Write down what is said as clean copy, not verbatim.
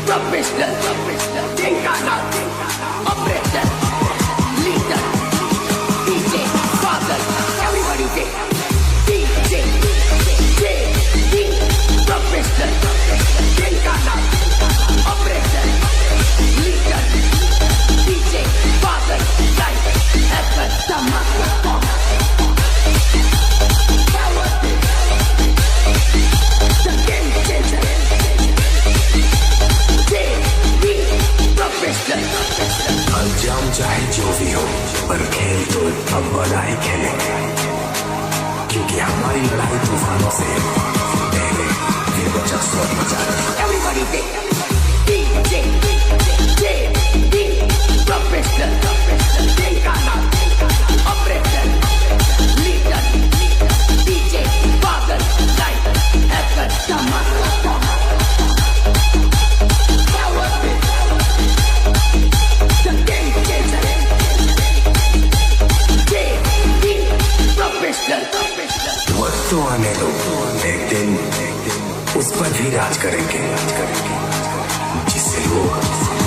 Professional, Tinkana, operator, leader, DJ, father, everybody DJ, professional, Tinkana, operator, leader, DJ, father, life, effort, Tamaka, the game changer. अंजाम चाहे जो भी हो पर खेल तो अब बड़ा ही खेलेंगे क्योंकि हमारी लड़ाई तूफानों से पहले ये बचा सब बचा Everybody DJ professional Tinkana operator leader DJ father life effort Tamaka वक्त तो आने दो एक दिन उस पर भी राज करेंगे जिससे लोग